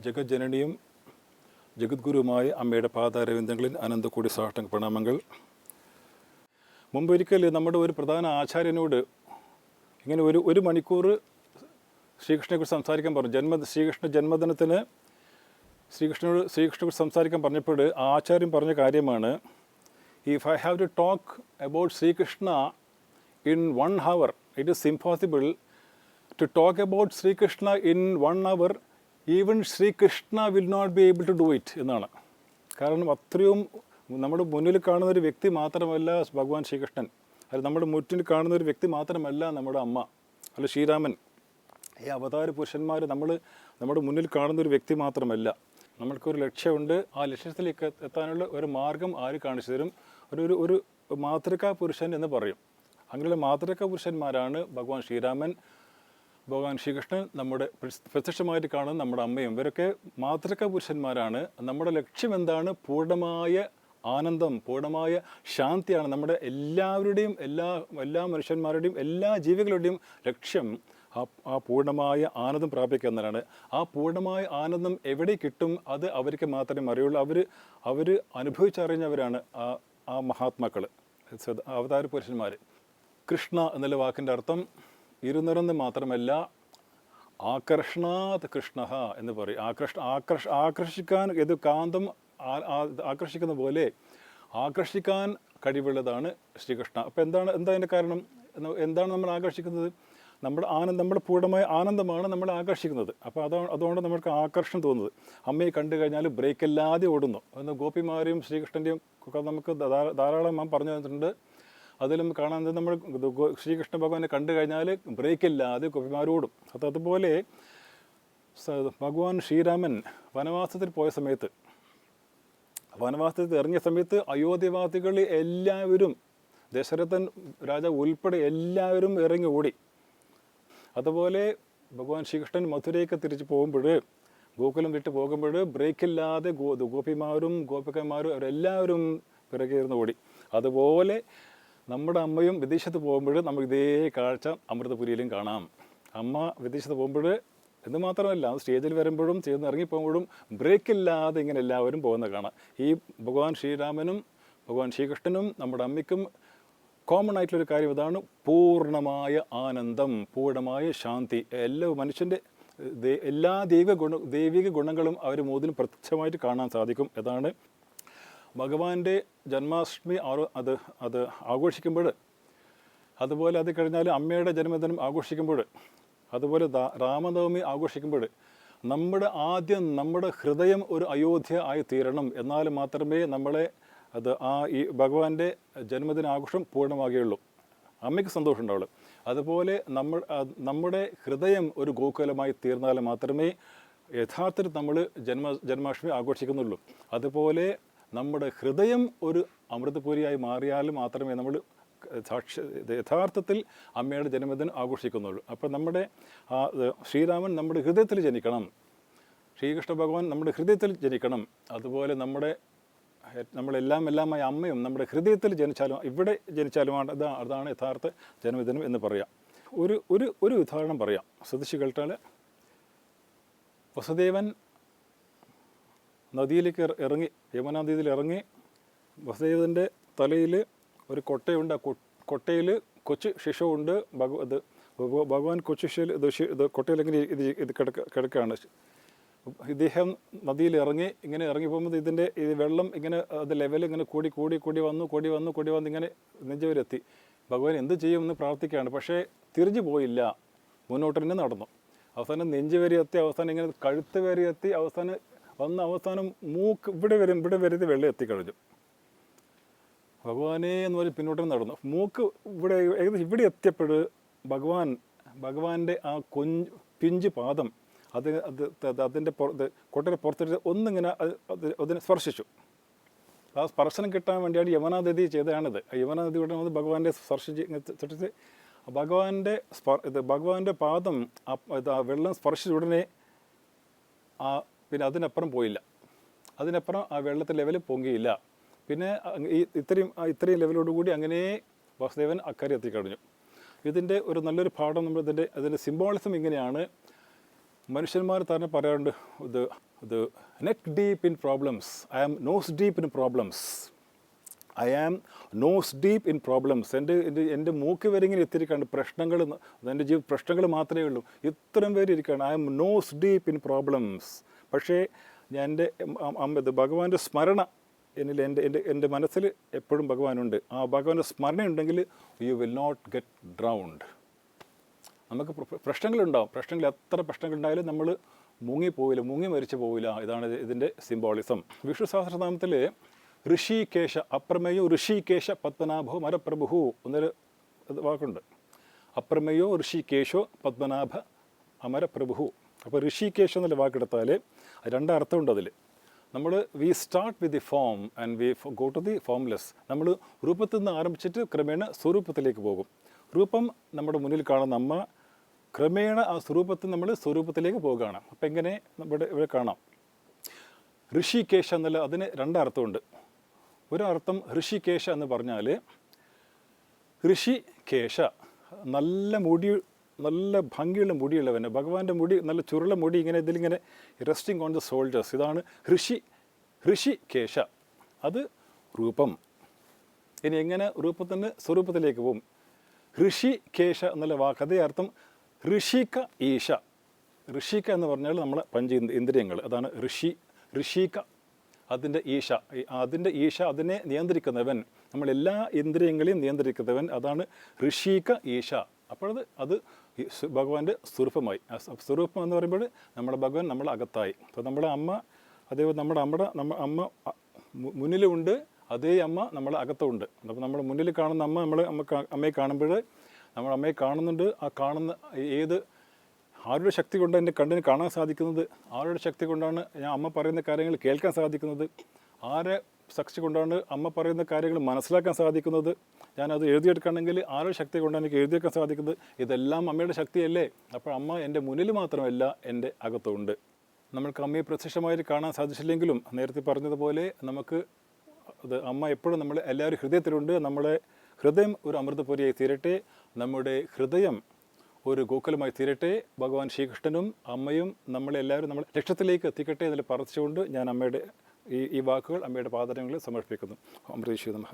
ജഗജ്ജനനിയും ജഗദ്ഗുരുവുമായ അമ്മയുടെ പാദാരവിന്ദങ്ങളിൽ അനന്തകൂടി സാഷ്ടാംഗ പ്രണാമങ്ങൾ. മുമ്പൊരിക്കൽ നമ്മുടെ ഒരു പ്രധാന ആചാര്യനോട് ഇങ്ങനെ ഒരു മണിക്കൂർ ശ്രീകൃഷ്ണനെക്കുറിച്ച് സംസാരിക്കാൻ പറഞ്ഞു. ശ്രീകൃഷ്ണ ജന്മദിനത്തിന് ശ്രീകൃഷ്ണനെക്കുറിച്ച് സംസാരിക്കാൻ പറഞ്ഞപ്പോൾ ആചാര്യൻ പറഞ്ഞ കാര്യമാണ്, if I have to talk about Srikrishna in 1 hour, it is impossible to talk about Srikrishna in 1 hour. Even Srikrishna will not be able to do it എന്നാണ്. കാരണം അത്രയും നമ്മുടെ മുന്നിൽ കാണുന്ന ഒരു വ്യക്തി മാത്രമല്ല ഭഗവാൻ ശ്രീകൃഷ്ണൻ, അത് നമ്മുടെ മുന്നിൽ കാണുന്ന ഒരു വ്യക്തി മാത്രമല്ല നമ്മുടെ അമ്മ അല്ല ശ്രീരാമൻ. ഈ അവതാര പുരുഷന്മാർ നമ്മുടെ മുന്നിൽ കാണുന്ന ഒരു വ്യക്തി മാത്രമല്ല. നമ്മൾക്കൊരു ലക്ഷ്യമുണ്ട്. ആ ലക്ഷ്യത്തിലേക്ക് എത്താനുള്ള ഒരു മാർഗം ആര് കാണിച്ചു തരും? ഒരു മാതൃകാ പുരുഷൻ എന്ന് പറയും. അങ്ങനെയുള്ള മാതൃകാ പുരുഷന്മാരാണ് ഭഗവാൻ ശ്രീരാമൻ, ഭഗവാൻ ശ്രീകൃഷ്ണൻ, നമ്മുടെ പ്രത്യക്ഷമായിട്ട് കാണുന്ന നമ്മുടെ അമ്മയും. ഇവരൊക്കെ മാതൃകാ പുരുഷന്മാരാണ്. നമ്മുടെ ലക്ഷ്യം എന്താണ്? പൂർണ്ണമായ ആനന്ദം, പൂർണ്ണമായ ശാന്തിയാണ് നമ്മുടെ എല്ലാവരുടെയും, എല്ലാ മനുഷ്യന്മാരുടെയും, എല്ലാ ജീവികളുടെയും ലക്ഷ്യം. ആ പൂർണ്ണമായ ആനന്ദം പ്രാപിക്കുക എന്നതാണ്. ആ പൂർണ്ണമായ ആനന്ദം എവിടെ കിട്ടും? അത് അവർക്ക് മാത്രമേ അറിയുള്ളൂ. അവർ അനുഭവിച്ചറിഞ്ഞവരാണ് ആ മഹാത്മാക്കൾ, അവതാര പുരുഷന്മാർ. കൃഷ്ണ എന്നുള്ള വാക്കിൻ്റെ അർത്ഥം ഇരുനിറന്ന് മാത്രമല്ല, ആകർഷണാത് കൃഷ്ണ എന്ന് പറയും. ആകർഷിക്കാൻ, ഇത് കാന്തം ആകർഷിക്കുന്ന പോലെ ആകർഷിക്കാൻ കഴിവുള്ളതാണ് ശ്രീകൃഷ്ണ. അപ്പോൾ എന്താ അതിൻ്റെ കാരണം? എന്താണ് നമ്മൾ ആകർഷിക്കുന്നത്? നമ്മുടെ പൂർണ്ണമായ ആനന്ദമാണ് നമ്മളെ ആകർഷിക്കുന്നത്. അപ്പോൾ അതുകൊണ്ട് നമ്മൾക്ക് ആകർഷണം തോന്നുന്നത്. അമ്മയെ കണ്ടു കഴിഞ്ഞാൽ ബ്രേക്കില്ലാതെ ഓടുന്നു. എന്ന് ഗോപിമാരെയും ശ്രീകൃഷ്ണൻ്റെയും നമുക്ക് ധാരാളം പറഞ്ഞു തന്നിട്ടുണ്ട്. അതിലും കാണാൻ നമ്മൾ ശ്രീകൃഷ്ണ ഭഗവാനെ കണ്ടു കഴിഞ്ഞാൽ ബ്രേക്കില്ലാതെ ഗോപിമാരോടും. അതുപോലെ ഭഗവാൻ ശ്രീരാമൻ വനവാസത്തിൽ പോയ സമയത്ത്, വനവാസത്തിൽ ഇറങ്ങിയ സമയത്ത് അയോധ്യവാസികൾ എല്ലാവരും, ദശരഥൻ രാജാവ് ഉൾപ്പെടെ എല്ലാവരും ഇറങ്ങി ഓടി. അതുപോലെ ഭഗവാൻ ശ്രീകൃഷ്ണൻ മധുരയ്ക്ക് തിരിച്ച് പോകുമ്പോൾ, ഗോകുലം വിട്ട് പോകുമ്പോൾ ബ്രേക്കില്ലാതെ ഗോപിമാരും ഗോപികന്മാരും അവരെല്ലാവരും പിറകേർന്ന് ഓടി. അതുപോലെ നമ്മുടെ അമ്മയും വിദേശത്ത് പോകുമ്പോൾ നമുക്ക് ഇതേ കാഴ്ച അമൃതപുരിയിലും കാണാം. അമ്മ വിദേശത്ത് പോകുമ്പോൾ എന്ന് മാത്രമല്ല, സ്റ്റേജിൽ വരുമ്പോഴും ചേർന്ന് ഇറങ്ങിപ്പോകുമ്പോഴും ബ്രേക്കില്ലാതെ ഇങ്ങനെ എല്ലാവരും പോകുന്നത് കാണാം. ഈ ഭഗവാൻ ശ്രീരാമനും ഭഗവാൻ ശ്രീകൃഷ്ണനും നമ്മുടെ അമ്മയ്ക്കും കോമൺ ആയിട്ടുള്ളൊരു കാര്യം ഇതാണ്: പൂർണ്ണമായ ആനന്ദം, പൂർണ്ണമായ ശാന്തി. എല്ലാ മനുഷ്യൻ്റെ എല്ലാ ദൈവിക ഗുണങ്ങളും അവർ മോതിലും പ്രത്യക്ഷമായിട്ട് കാണാൻ സാധിക്കും. അതാണ് ഭഗവാന്റെ ജന്മാഷ്ടമി അത് ആഘോഷിക്കുമ്പോൾ, അതുപോലെ അത് കഴിഞ്ഞാൽ അമ്മയുടെ ജന്മദിനം ആഘോഷിക്കുമ്പോൾ, അതുപോലെ രാമനവമി ആഘോഷിക്കുമ്പോൾ നമ്മുടെ ഹൃദയം ഒരു അയോധ്യ ആയി തീരണം. എന്നാൽ മാത്രമേ ഈ ഭഗവാന്റെ ജന്മദിന ആഘോഷം പൂർണ്ണമാകുകയുള്ളൂ, അമ്മയ്ക്ക് സന്തോഷം ഉണ്ടാവുള്ളൂ. അതുപോലെ നമ്മുടെ ഹൃദയം ഒരു ഗോകുലമായി തീർന്നാൽ മാത്രമേ യഥാർത്ഥത്തിൽ നമ്മൾ ജന്മാഷ്ടമി ആഘോഷിക്കുന്നുള്ളൂ. അതുപോലെ നമ്മുടെ ഹൃദയം ഒരു അമൃതപുരിയായി മാറിയാൽ മാത്രമേ നമ്മൾ യഥാർത്ഥത്തിൽ അമ്മയുടെ ജന്മദിനം ആഘോഷിക്കുന്നുള്ളൂ. അപ്പോൾ ശ്രീരാമൻ നമ്മുടെ ഹൃദയത്തിൽ ജനിക്കണം, ശ്രീകൃഷ്ണ ഭഗവാൻ നമ്മുടെ ഹൃദയത്തിൽ ജനിക്കണം. അതുപോലെ നമ്മളെല്ലാമായ അമ്മയും നമ്മുടെ ഹൃദയത്തിൽ ഇവിടെ ജനിച്ചാലുമാണ്. അതാണ് യഥാർത്ഥ ജന്മദിനം എന്ന് പറയാം. ഒരു ഉദാഹരണം പറയാം, ശ്രദ്ധിച്ചു കേട്ടാൽ. വസുദേവൻ നദിയിലേക്ക് ഇറങ്ങി, യമുനാ നദിയിൽ ഇറങ്ങി. വസുദേവൻ്റെ തലയിൽ ഒരു കൊട്ടയുണ്ട്. ആ കൊട്ടയിൽ കൊച്ചു ശിശുവുണ്ട്. ഭഗവാൻ കൊച്ചു ശിശു കൊട്ടയിലെങ്ങനെ ഇത് കിടക്കുകയാണ്. ഇദ്ദേഹം നദിയിൽ ഇങ്ങനെ ഇറങ്ങി പോകുമ്പോൾ ഈ വെള്ളം ഇങ്ങനെ ലെവൽ ഇങ്ങനെ കൂടി വന്ന് ഇങ്ങനെ നെഞ്ചുവരെത്തി. ഭഗവാൻ എന്ത് ചെയ്യുമെന്ന് പ്രാർത്ഥിക്കുകയാണ്. പക്ഷേ തിരിഞ്ഞു പോയില്ല, മുന്നോട്ട് തന്നെ നടന്നു. അവസാനം നെഞ്ച് വരെ എത്തി, അവസാനം ഇങ്ങനെ കഴുത്ത് വരെ എത്തി, അവസാനം മൂക്ക് ഇവിടെ വരെ വെള്ളം എത്തിക്കഴിഞ്ഞു. ഭഗവാനേ എന്ന് പറഞ്ഞ് പിന്നോട്ട് നടന്നു. മൂക്ക് ഏകദേശം ഇവിടെ എത്തിയപ്പോൾ ഭഗവാന്റെ ആ പിഞ്ച് പാദം അതിൻ്റെ കൊട്ടയുടെ പുറത്തെടുത്ത് ഒന്നിങ്ങനെ അതിനെ സ്പർശിച്ചു. ആ സ്പർശനം കിട്ടാൻ വേണ്ടിയാണ് യമുനാ നദി ചെയ്തതാണിത്. യമുനാ നദി ഇവിടെ വന്ന് ഭഗവാന്റെ സ്പർശിച്ച് ഭഗവാന്റെ പാദം വെള്ളം സ്പർശിച്ച ഉടനെ പിന്നെ അതിനപ്പുറം പോയില്ല. അതിനപ്പുറം ആ വെള്ളത്തിൻ്റെ ലെവൽ പൊങ്ങിയില്ല. പിന്നെ ഇത്രയും ലെവലോടുകൂടി അങ്ങനെ വാസുദേവൻ അക്കരെ എത്തിക്കഴിഞ്ഞു. ഇതിൻ്റെ ഒരു നല്ലൊരു പാഠം അതിൻ്റെ സിംബോളിസം ഇങ്ങനെയാണ്. മനുഷ്യന്മാർ തന്നെ പറയാറുണ്ട്, ഇത് the neck deep in problems. I am nose deep in problems. I am nose deep in problems. എൻ്റെ മൂക്ക് വരെ ഇങ്ങനെ എത്തിയിരിക്കുകയാണ് പ്രശ്നങ്ങൾ. എൻ്റെ പ്രശ്നങ്ങൾ മാത്രമേ ഉള്ളൂ. ഇത്രയും പേര് ഇരിക്കുകയാണ്. I am nose deep in problems. പക്ഷേ ഞാൻ എൻ്റെ ഭഗവാന്റെ സ്മരണ എന്നിൽ എൻ്റെ മനസ്സിൽ എപ്പോഴും ഭഗവാനുണ്ട്. ആ ഭഗവാന്റെ സ്മരണ ഉണ്ടെങ്കിൽ you will not get drowned. നമുക്ക് പ്രശ്നങ്ങളുണ്ടാവും. എത്ര പ്രശ്നങ്ങളുണ്ടായാലും നമ്മൾ മുങ്ങിപ്പോവില്ല, മുങ്ങി മരിച്ചു പോവില്ല. ഇതാണ് ഇതിൻ്റെ സിംബോളിസം. വിഷ്ണു സഹസ്രനാമത്തിൽ ഋഷികേശ, അപ്രമേയോ ഋഷികേശ പത്മനാഭോ മരപ്രഭു എന്നൊരു വാക്കുണ്ട്. അപ്രമേയോ ഋഷികേശോ പത്മനാഭ അമരപ്രഭു. അപ്പോൾ ഋഷികേശ എന്നുള്ള വാക്കെടുത്താൽ രണ്ടർത്ഥമുണ്ട് അതിൽ. നമ്മൾ we start with the form and we go to the formless. നമ്മൾ രൂപത്തിൽ നിന്ന് ആരംഭിച്ചിട്ട് ക്രമേണ സ്വരൂപത്തിലേക്ക് പോകും. രൂപം നമ്മുടെ മുന്നിൽ കാണുന്ന അമ്മ, ക്രമേണ ആ സ്വരൂപത്തിൽ നമ്മൾ സ്വരൂപത്തിലേക്ക് പോകുകയാണ്. അപ്പം എങ്ങനെ ഇവിടെ കാണാം, ഋഷികേശ എന്നുള്ള അതിന് രണ്ടർത്ഥമുണ്ട്. ഒരർത്ഥം ഋഷികേശ എന്ന് പറഞ്ഞാൽ ഋഷികേശ നല്ല മുടി, നല്ല ഭംഗിയുള്ള മുടിയുള്ളവന്, ഭഗവാന്റെ മുടി നല്ല ചുരുള മുടി ഇങ്ങനെ ഇതിലിങ്ങനെ റെസ്റ്റിംഗ് ഓൺ ദ ഷോൾഡേഴ്സ്. ഇതാണ് ഋഷികേശ. അത് രൂപം. ഇനി എങ്ങനെ രൂപത്തിന് സ്വരൂപത്തിലേക്ക് പോകും? ഋഷികേശ എന്നുള്ള വാക്ക് അതേ അർത്ഥം ഋഷിക ഈശ. ഋഷിക എന്ന് പറഞ്ഞാൽ നമ്മളെ ഇന്ദ്രിയങ്ങൾ. അതാണ് ഋഷിക. അതിൻ്റെ ഈശ അതിനെ നിയന്ത്രിക്കുന്നവൻ, നമ്മളെല്ലാ ഇന്ദ്രിയങ്ങളെയും നിയന്ത്രിക്കുന്നവൻ. അതാണ് ഋഷിക ഈശ. അപ്പോൾ അത് ഭഗവാന്റെ സ്വരൂപമായി. സ്വരൂപം എന്ന് പറയുമ്പോൾ നമ്മുടെ ഭഗവാൻ നമ്മളെ അകത്തായി. അപ്പോൾ നമ്മുടെ അമ്മ, അതേപോലെ നമ്മുടെ അമ്മ മുന്നിലുണ്ട്, അതേ അമ്മ നമ്മളെ അകത്തുണ്ട്. അപ്പോൾ നമ്മുടെ മുന്നിൽ കാണുന്ന അമ്മ, അമ്മയെ കാണുമ്പോൾ നമ്മൾ അമ്മയെ കാണുന്നുണ്ട്. ആ കാണുന്ന ആരുടെ ശക്തി കൊണ്ട് എൻ്റെ കണ്ണിന് കാണാൻ സാധിക്കുന്നത്? ആരുടെ ശക്തി കൊണ്ടാണ് ഞാൻ അമ്മ പറയുന്ന കാര്യങ്ങൾ കേൾക്കാൻ സാധിക്കുന്നത്? ആരെ ശക്തി കൊണ്ടാണ് അമ്മ പറയുന്ന കാര്യങ്ങൾ മനസ്സിലാക്കാൻ സാധിക്കുന്നത്? ഞാനത് എഴുതിയെടുക്കണമെങ്കിൽ ആരുടെ ശക്തി കൊണ്ടാണ് എനിക്ക് എഴുതിയെടുക്കാൻ സാധിക്കുന്നത്? ഇതെല്ലാം അമ്മയുടെ ശക്തിയല്ലേ? അപ്പോൾ അമ്മ എൻ്റെ മുന്നിൽ മാത്രമല്ല, എൻ്റെ അകത്തുണ്ട്. നമ്മൾക്ക് അമ്മയെ പ്രത്യക്ഷമായിട്ട് കാണാൻ സാധിച്ചില്ലെങ്കിലും നേരത്തെ പറഞ്ഞതുപോലെ നമുക്ക് അമ്മ എപ്പോഴും നമ്മൾ എല്ലാവരും ഹൃദയത്തിലുണ്ട്. നമ്മളെ ഹൃദയം ഒരു അമൃതപുരിയായി തീരട്ടെ, നമ്മുടെ ഹൃദയം ഒരു ഗോകുലമായി തീരട്ടെ. ഭഗവാൻ ശ്രീകൃഷ്ണനും അമ്മയും നമ്മളെല്ലാവരും നമ്മൾ ലക്ഷ്യത്തിലേക്ക് എത്തിക്കട്ടെ എന്നതിൽ പ്രാർത്ഥിച്ചുകൊണ്ട് ഞാൻ അമ്മയുടെ ഈ വാക്കുകൾ അമ്മയുടെ പാദങ്ങളിൽ സമർപ്പിക്കുന്നു. അമൃതേശ്വരി നമഃ.